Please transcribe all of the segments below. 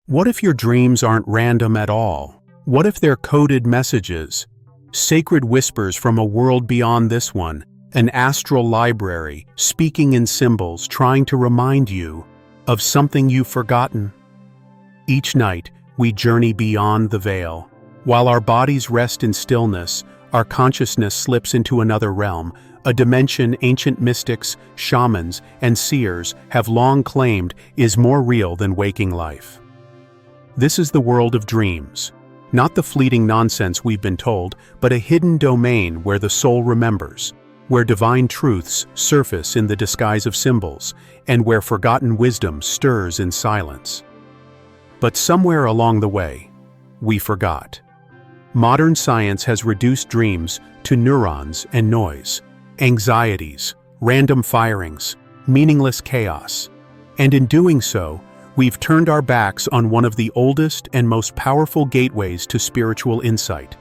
What if your dreams aren't random at all? What if they're coded messages? Sacred whispers from a world beyond this one, an astral library, speaking in symbols, trying to remind you of something you've forgotten. Each night, we journey beyond the veil. While our bodies rest in stillness, our consciousness slips into another realm, a dimension ancient mystics, shamans, and seers have long claimed is more real than waking life. This is the world of dreams. Not the fleeting nonsense we've been told, but a hidden domain where the soul remembers, where divine truths surface in the disguise of symbols, and where forgotten wisdom stirs in silence. But somewhere along the way, we forgot. Modern science has reduced dreams to neurons and noise, anxieties, random firings, meaningless chaos. And in doing so, we've turned our backs on one of the oldest and most powerful gateways to spiritual insight.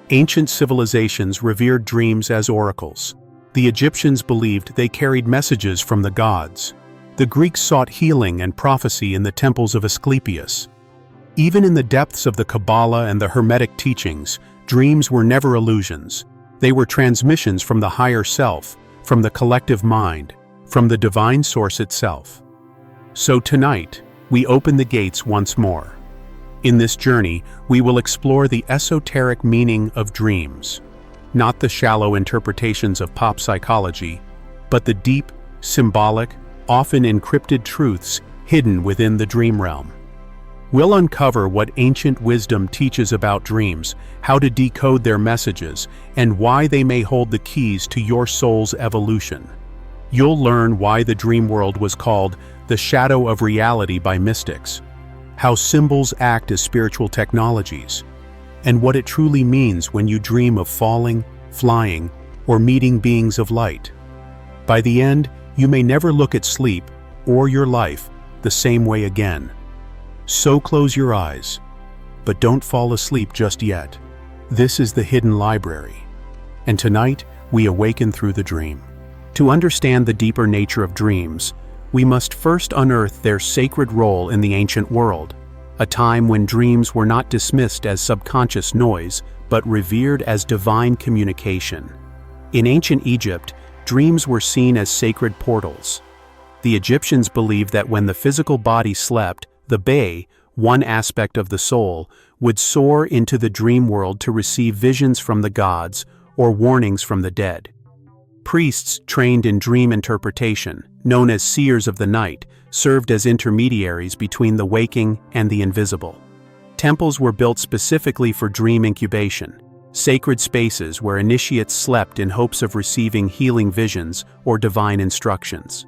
Ancient civilizations revered dreams as oracles. The Egyptians believed they carried messages from the gods. The Greeks sought healing and prophecy in the temples of Asclepius. Even in the depths of the Kabbalah and the Hermetic teachings, dreams were never illusions. They were transmissions from the higher self, from the collective mind, from the divine source itself. So tonight, we open the gates once more. In this journey, we will explore the esoteric meaning of dreams, not the shallow interpretations of pop psychology, but the deep, symbolic, often encrypted truths hidden within the dream realm. We'll uncover what ancient wisdom teaches about dreams, how to decode their messages, and why they may hold the keys to your soul's evolution. You'll learn why the dream world was called the shadow of reality by mystics, how symbols act as spiritual technologies, and what it truly means when you dream of falling, flying, or meeting beings of light. By the end, you may never look at sleep or your life the same way again. So close your eyes, but don't fall asleep just yet. This is the hidden library, and tonight we awaken through the dream. To understand the deeper nature of dreams, we must first unearth their sacred role in the ancient world, a time when dreams were not dismissed as subconscious noise, but revered as divine communication. In ancient Egypt, dreams were seen as sacred portals. The Egyptians believed that when the physical body slept, the Bay, one aspect of the soul, would soar into the dream world to receive visions from the gods or warnings from the dead. Priests trained in dream interpretation, known as seers of the night, served as intermediaries between the waking and the invisible. Temples were built specifically for dream incubation, sacred spaces where initiates slept in hopes of receiving healing visions or divine instructions.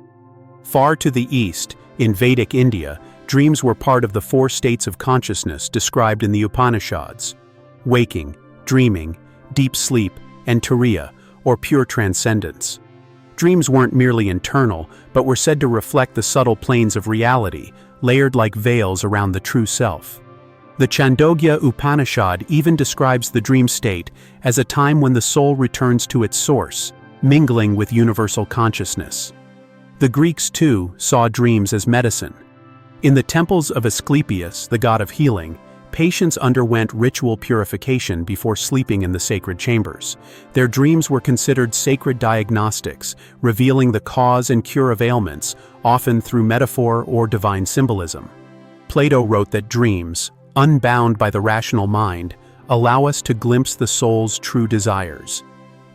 Far to the east, in Vedic India, dreams were part of the four states of consciousness described in the Upanishads: waking, dreaming, deep sleep, and turiya, or pure transcendence. Dreams weren't merely internal, but were said to reflect the subtle planes of reality, layered like veils around the true self. The Chandogya Upanishad even describes the dream state as a time when the soul returns to its source, mingling with universal consciousness. The Greeks, too, saw dreams as medicine. In the temples of Asclepius, the god of healing, patients underwent ritual purification before sleeping in the sacred chambers. Their dreams were considered sacred diagnostics, revealing the cause and cure of ailments, often through metaphor or divine symbolism. Plato wrote that dreams, unbound by the rational mind, allow us to glimpse the soul's true desires.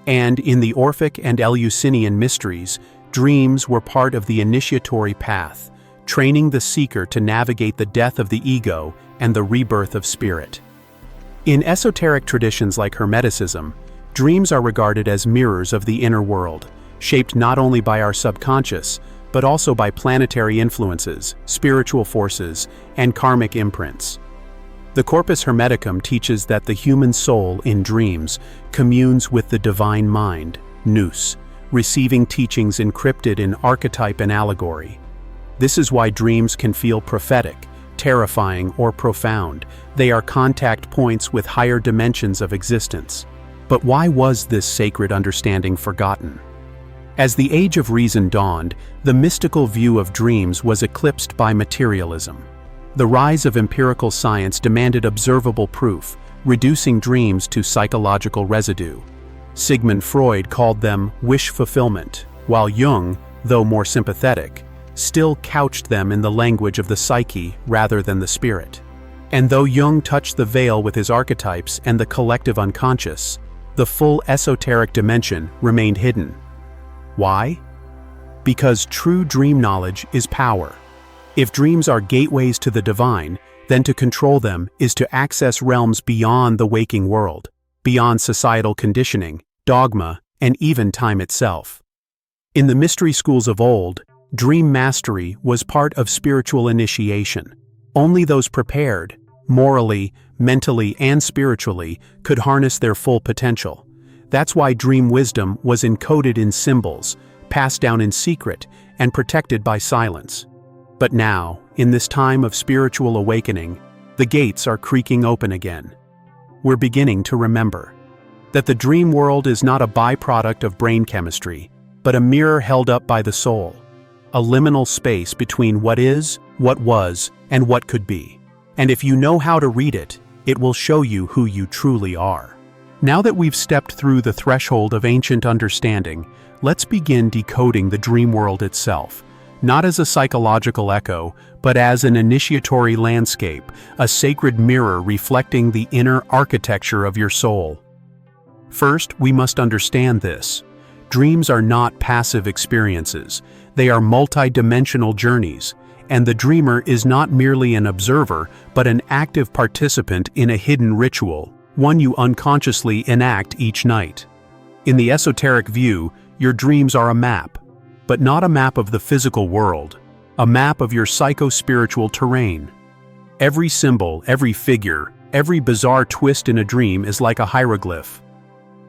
And in the Orphic and Eleusinian mysteries, dreams were part of the initiatory path, training the seeker to navigate the death of the ego and the rebirth of spirit. In esoteric traditions like Hermeticism, dreams are regarded as mirrors of the inner world, shaped not only by our subconscious, but also by planetary influences, spiritual forces, and karmic imprints. The Corpus Hermeticum teaches that the human soul in dreams communes with the divine mind, nous, receiving teachings encrypted in archetype and allegory. This is why dreams can feel prophetic, terrifying, or profound. They are contact points with higher dimensions of existence. But why was this sacred understanding forgotten? As the age of reason dawned, the mystical view of dreams was eclipsed by materialism. The rise of empirical science demanded observable proof, reducing dreams to psychological residue. Sigmund Freud called them wish fulfillment, while Jung, though more sympathetic, still couched them in the language of the psyche rather than the spirit. And though Jung touched the veil with his archetypes and the collective unconscious, the full esoteric dimension remained hidden. Why? Because true dream knowledge is power. If dreams are gateways to the divine, then to control them is to access realms beyond the waking world, beyond societal conditioning, dogma, and even time itself. In the mystery schools of old, dream mastery was part of spiritual initiation. Only those prepared, morally, mentally, and spiritually, could harness their full potential. That's why dream wisdom was encoded in symbols, passed down in secret, and protected by silence. But now, in this time of spiritual awakening, the gates are creaking open again. We're beginning to remember that the dream world is not a byproduct of brain chemistry, but a mirror held up by the soul, a liminal space between what is, what was, and what could be. And if you know how to read it, it will show you who you truly are. Now that we've stepped through the threshold of ancient understanding, let's begin decoding the dream world itself, not as a psychological echo, but as an initiatory landscape, a sacred mirror reflecting the inner architecture of your soul. First, we must understand this. Dreams are not passive experiences. They are multi-dimensional journeys, and the dreamer is not merely an observer, but an active participant in a hidden ritual, one you unconsciously enact each night. In the esoteric view, your dreams are a map, but not a map of the physical world, a map of your psycho-spiritual terrain. Every symbol, every figure, every bizarre twist in a dream is like a hieroglyph.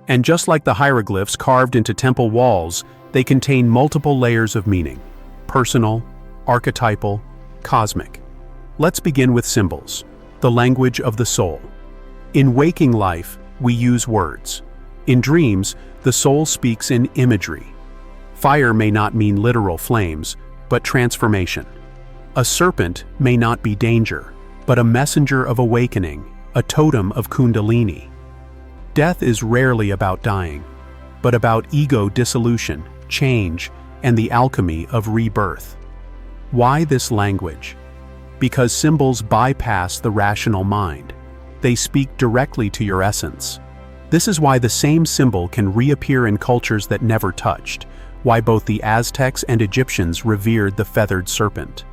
And just like the hieroglyphs carved into temple walls, they contain multiple layers of meaning: personal, archetypal, cosmic. Let's begin with symbols, the language of the soul. In waking life, we use words. In dreams, the soul speaks in imagery. Fire may not mean literal flames, but transformation. A serpent may not be danger, but a messenger of awakening, a totem of Kundalini. Death is rarely about dying, but about ego dissolution, change, and the alchemy of rebirth. Why this language? Because symbols bypass the rational mind. They speak directly to your essence. This is why the same symbol can reappear in cultures that never touched, why both the Aztecs and Egyptians revered the feathered serpent,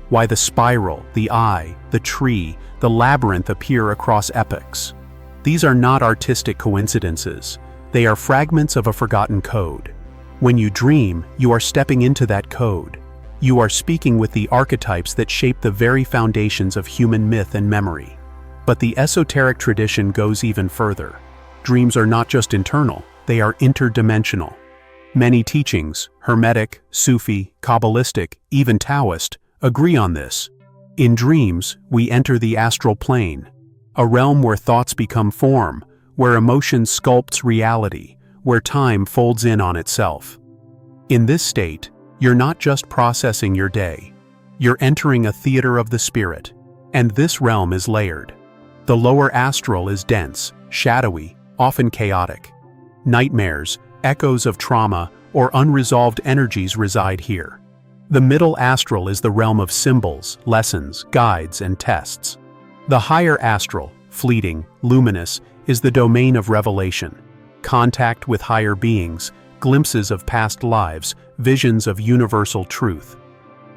why the spiral, the eye, the tree, the labyrinth appear across epochs. These are not artistic coincidences. They are fragments of a forgotten code. When you dream, you are stepping into that code. You are speaking with the archetypes that shape the very foundations of human myth and memory. But the esoteric tradition goes even further. Dreams are not just internal, they are interdimensional. Many teachings, Hermetic, Sufi, Kabbalistic, even Taoist, agree on this. In dreams, we enter the astral plane, a realm where thoughts become form, where emotion sculpts reality, where time folds in on itself. In this state, you're not just processing your day. You're entering a theater of the spirit, and this realm is layered. The lower astral is dense, shadowy, often chaotic. Nightmares, echoes of trauma, or unresolved energies reside here. The middle astral is the realm of symbols, lessons, guides, and tests. The higher astral, fleeting, luminous, is the domain of revelation. Contact with higher beings, glimpses of past lives, visions of universal truth.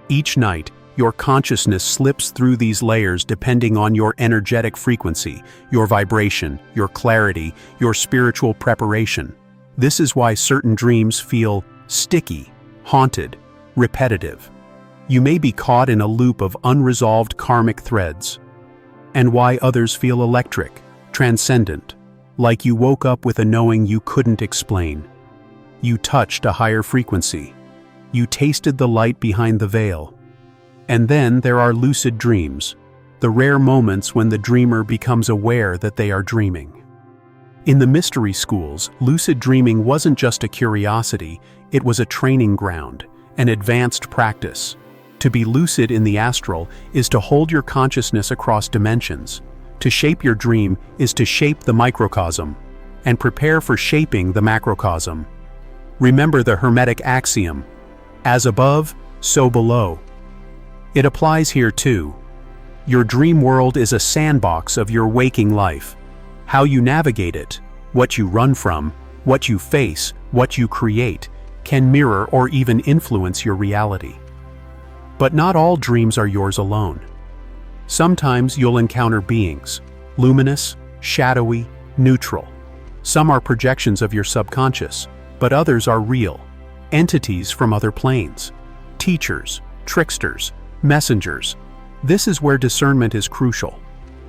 Each night, your consciousness slips through these layers depending on your energetic frequency, your vibration, your clarity, your spiritual preparation. This is why certain dreams feel sticky, haunted, repetitive. You may be caught in a loop of unresolved karmic threads. And why others feel electric, transcendent, like you woke up with a knowing you couldn't explain. You touched a higher frequency. You tasted the light behind the veil. And then there are lucid dreams, the rare moments when the dreamer becomes aware that they are dreaming. In the mystery schools, lucid dreaming wasn't just a curiosity, it was a training ground, an advanced practice. To be lucid in the astral is to hold your consciousness across dimensions. To shape your dream is to shape the microcosm, and prepare for shaping the macrocosm. Remember the Hermetic axiom, as above, so below. It applies here too. Your dream world is a sandbox of your waking life. How you navigate it, what you run from, what you face, what you create, can mirror or even influence your reality. But not all dreams are yours alone. Sometimes you'll encounter beings, luminous, shadowy, neutral. Some are projections of your subconscious, but others are real, entities from other planes. Teachers, tricksters, messengers. This is where discernment is crucial.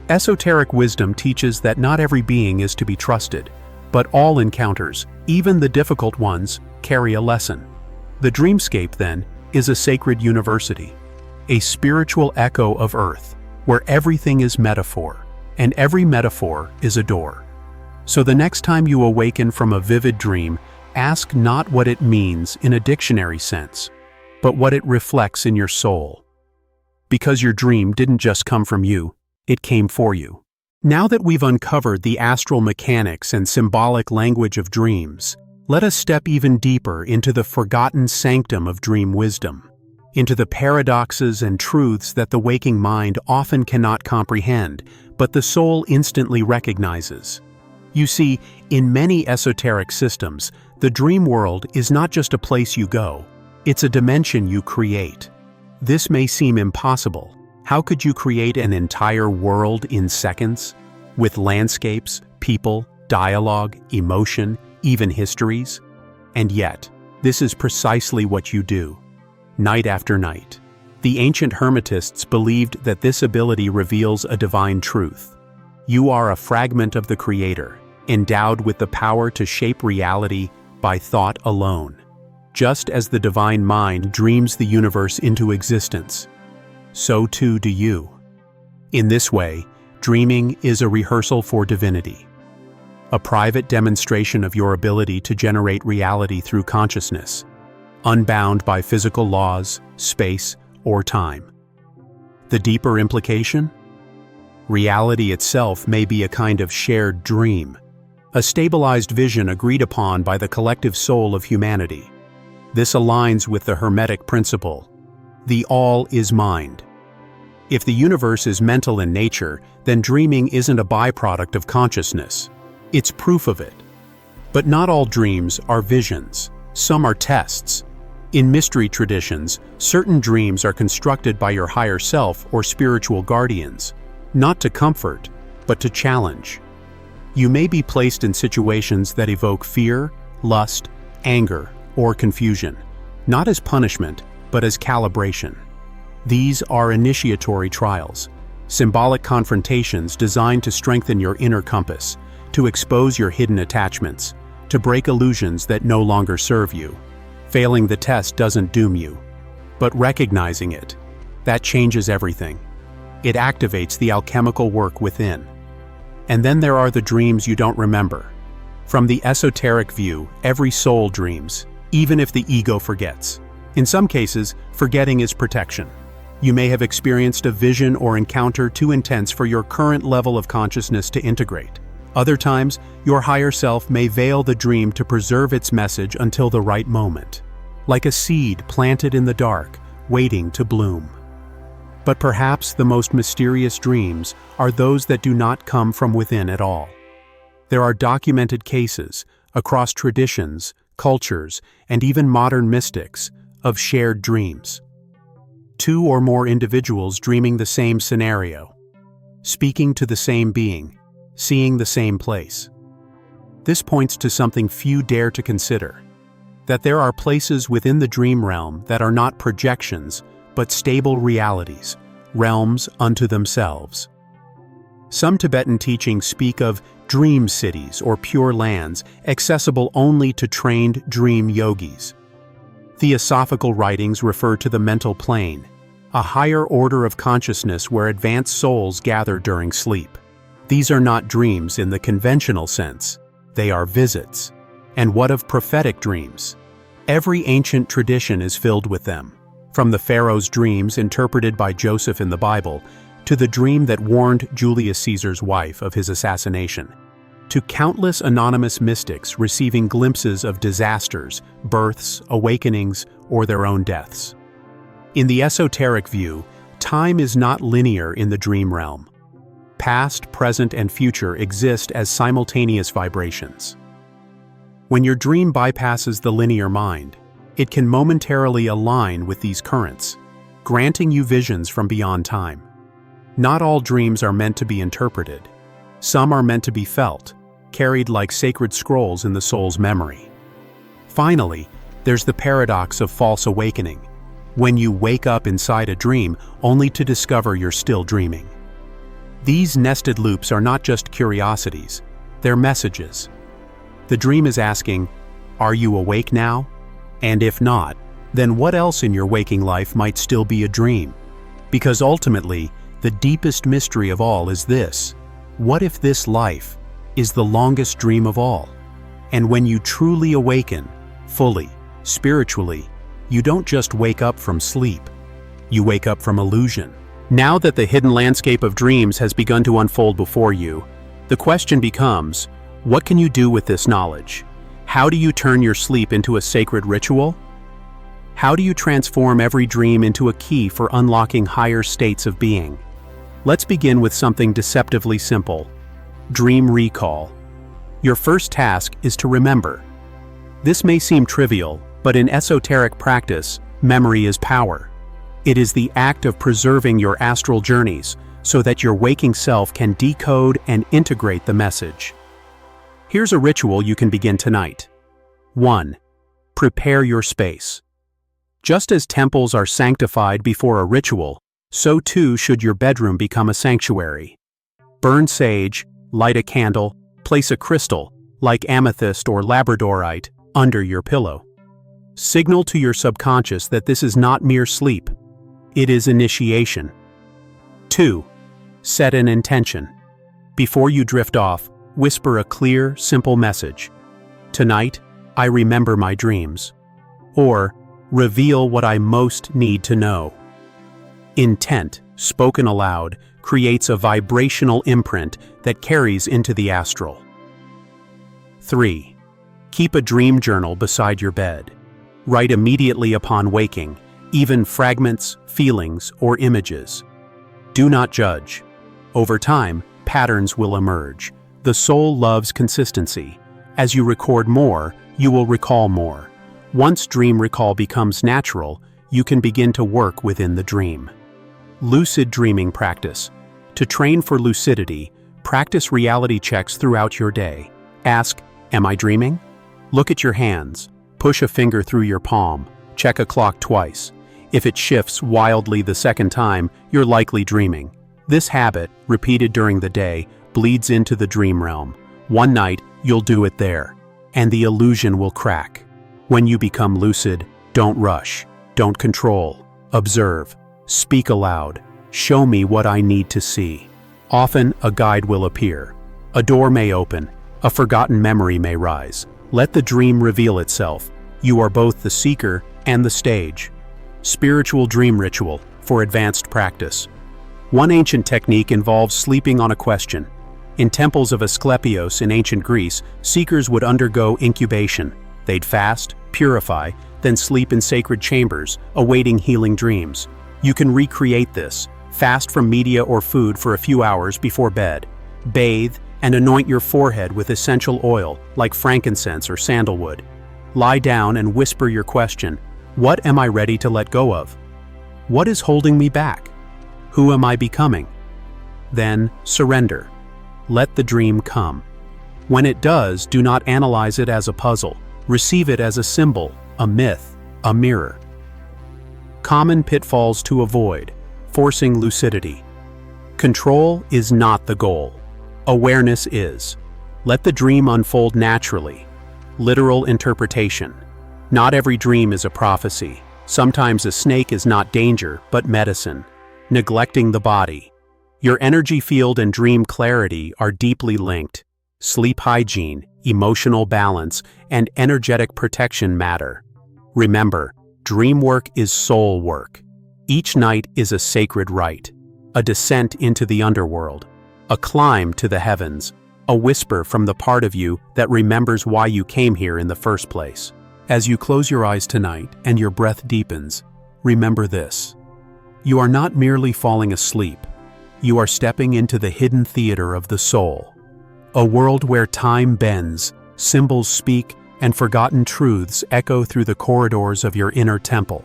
Esoteric wisdom teaches that not every being is to be trusted, but all encounters, even the difficult ones, carry a lesson. The dreamscape, then, is a sacred university, a spiritual echo of Earth, where everything is metaphor, and every metaphor is a door. So the next time you awaken from a vivid dream, ask not what it means in a dictionary sense, but what it reflects in your soul. Because your dream didn't just come from you, it came for you. Now that we've uncovered the astral mechanics and symbolic language of dreams, let us step even deeper into the forgotten sanctum of dream wisdom, into the paradoxes and truths that the waking mind often cannot comprehend, but the soul instantly recognizes. You see, in many esoteric systems, the dream world is not just a place you go, it's a dimension you create. This may seem impossible. How could you create an entire world in seconds? With landscapes, people, dialogue, emotion, even histories? And yet, this is precisely what you do, night after night. The ancient Hermetists believed that this ability reveals a divine truth. You are a fragment of the Creator, endowed with the power to shape reality by thought alone. Just as the divine mind dreams the universe into existence, so too do you. In this way, dreaming is a rehearsal for divinity, a private demonstration of your ability to generate reality through consciousness, unbound by physical laws, space, or time. The deeper implication? Reality itself may be a kind of shared dream, a stabilized vision agreed upon by the collective soul of humanity. This aligns with the Hermetic principle, the all is mind. If the universe is mental in nature, then dreaming isn't a byproduct of consciousness. It's proof of it. But not all dreams are visions. Some are tests. In mystery traditions, certain dreams are constructed by your higher self or spiritual guardians, not to comfort, but to challenge. You may be placed in situations that evoke fear, lust, anger, or confusion, not as punishment, but as calibration. These are initiatory trials, symbolic confrontations designed to strengthen your inner compass, to expose your hidden attachments, to break illusions that no longer serve you. Failing the test doesn't doom you, but recognizing it, that changes everything. It activates the alchemical work within. And then there are the dreams you don't remember. From the esoteric view, every soul dreams, even if the ego forgets. In some cases, forgetting is protection. You may have experienced a vision or encounter too intense for your current level of consciousness to integrate. Other times, your higher self may veil the dream to preserve its message until the right moment, like a seed planted in the dark, waiting to bloom. But perhaps the most mysterious dreams are those that do not come from within at all. There are documented cases, across traditions, cultures, and even modern mystics, of shared dreams. Two or more individuals dreaming the same scenario, speaking to the same being, seeing the same place. This points to something few dare to consider, that there are places within the dream realm that are not projections, but stable realities, realms unto themselves. Some Tibetan teachings speak of dream cities or pure lands accessible only to trained dream yogis. Theosophical writings refer to the mental plane, a higher order of consciousness where advanced souls gather during sleep. These are not dreams in the conventional sense, they are visits. And what of prophetic dreams? Every ancient tradition is filled with them. from the Pharaoh's dreams interpreted by Joseph in the Bible, to the dream that warned Julius Caesar's wife of his assassination, to countless anonymous mystics receiving glimpses of disasters, births, awakenings, or their own deaths. In the esoteric view, time is not linear in the dream realm. Past, present, and future exist as simultaneous vibrations. When your dream bypasses the linear mind, it can momentarily align with these currents, granting you visions from beyond time. Not all dreams are meant to be interpreted. Some are meant to be felt, carried like sacred scrolls in the soul's memory. Finally, there's the paradox of false awakening, when you wake up inside a dream only to discover you're still dreaming. These nested loops are not just curiosities, they're messages. The dream is asking, "Are you awake now?" And if not, then what else in your waking life might still be a dream? Because ultimately, the deepest mystery of all is this: what if this life is the longest dream of all? And when you truly awaken, fully, spiritually, you don't just wake up from sleep, you wake up from illusion. Now that the hidden landscape of dreams has begun to unfold before you, the question becomes, what can you do with this knowledge? How do you turn your sleep into a sacred ritual? How do you transform every dream into a key for unlocking higher states of being? Let's begin with something deceptively simple: dream recall. Your first task is to remember. This may seem trivial, but in esoteric practice, memory is power. It is the act of preserving your astral journeys so that your waking self can decode and integrate the message. Here's a ritual you can begin tonight. 1. Prepare your space. Just as temples are sanctified before a ritual, so too should your bedroom become a sanctuary. Burn sage, light a candle, place a crystal, like amethyst or labradorite, under your pillow. Signal to your subconscious that this is not mere sleep. It is initiation. 2. Set an intention. Before you drift off, whisper a clear, simple message. Tonight, I remember my dreams. Or, reveal what I most need to know. Intent, spoken aloud, creates a vibrational imprint that carries into the astral. 3. Keep a dream journal beside your bed. Write immediately upon waking, even fragments, feelings, or images. Do not judge. Over time, patterns will emerge. The soul loves consistency. As you record more, you will recall more. Once dream recall becomes natural, you can begin to work within the dream. Lucid dreaming practice. To train for lucidity, practice reality checks throughout your day. Ask, "Am I dreaming?" Look at your hands. Push a finger through your palm. Check a clock twice. If it shifts wildly the second time, you're likely dreaming. This habit, repeated during the day, bleeds into the dream realm. One night, you'll do it there, and the illusion will crack. When you become lucid, don't rush, don't control, observe, speak aloud, show me what I need to see. Often, a guide will appear. A door may open, a forgotten memory may rise. Let the dream reveal itself. You are both the seeker and the stage. Spiritual dream ritual for advanced practice. One ancient technique involves sleeping on a question. In temples of Asclepios in ancient Greece, seekers would undergo incubation. They'd fast, purify, then sleep in sacred chambers, awaiting healing dreams. You can recreate this. Fast from media or food for a few hours before bed. Bathe and anoint your forehead with essential oil like frankincense or sandalwood. Lie down and whisper your question. What am I ready to let go of? What is holding me back? Who am I becoming? Then surrender. Let the dream come. When it does, do not analyze it as a puzzle. Receive it as a symbol, a myth, a mirror. Common pitfalls to avoid. Forcing lucidity. Control is not the goal. Awareness is. Let the dream unfold naturally. Literal interpretation. Not every dream is a prophecy. Sometimes a snake is not danger, but medicine. Neglecting the body. Your energy field and dream clarity are deeply linked. Sleep hygiene, emotional balance, and energetic protection matter. Remember, Dream work is soul work. Each night is a sacred rite, a descent into the underworld, a climb to the heavens, a whisper from the part of you that remembers why you came here in the first place. As you close your eyes tonight and your breath deepens, remember this. You are not merely falling asleep. You are stepping into the hidden theater of the soul, a world where time bends, symbols speak, and forgotten truths echo through the corridors of your inner temple.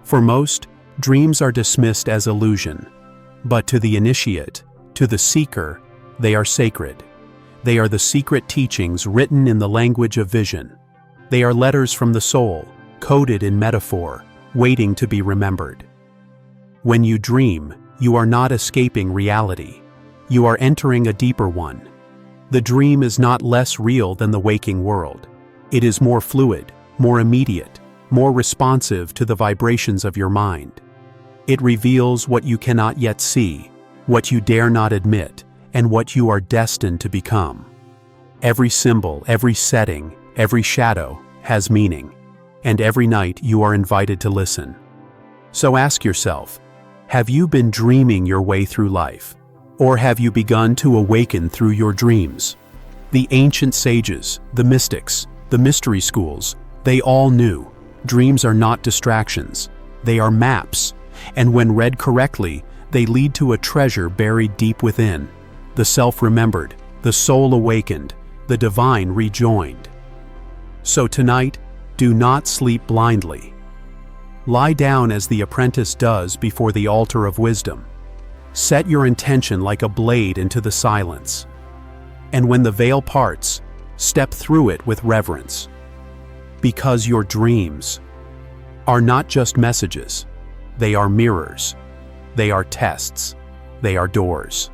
For most, dreams are dismissed as illusion, but to the initiate, to the seeker, they are sacred. They are the secret teachings written in the language of vision. They are letters from the soul, coded in metaphor, waiting to be remembered. When you dream, you are not escaping reality. You are entering a deeper one. The dream is not less real than the waking world. It is more fluid, more immediate, more responsive to the vibrations of your mind. It reveals what you cannot yet see, what you dare not admit, and what you are destined to become. Every symbol, every setting, every shadow has meaning, and every night you are invited to listen. So ask yourself, have you been dreaming your way through life? Or have you begun to awaken through your dreams? The ancient sages, the mystics, the mystery schools, they all knew dreams are not distractions, they are maps, and when read correctly, they lead to a treasure buried deep within. The self remembered, the soul awakened, the divine rejoined. So tonight, do not sleep blindly. Lie down as the apprentice does before the altar of wisdom. Set your intention like a blade into the silence. And when the veil parts, step through it with reverence. Because your dreams are not just messages, they are mirrors, they are tests, they are doors.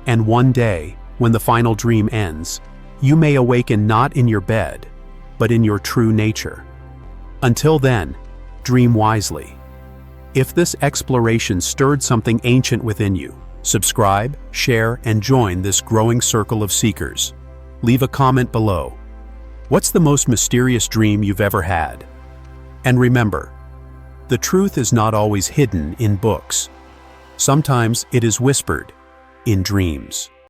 And one day, when the final dream ends, you may awaken not in your bed, but in your true nature. Until then, dream wisely. If this exploration stirred something ancient within you, subscribe, share, and join this growing circle of seekers. Leave a comment below. What's the most mysterious dream you've ever had? And remember, the truth is not always hidden in books. Sometimes it is whispered in dreams.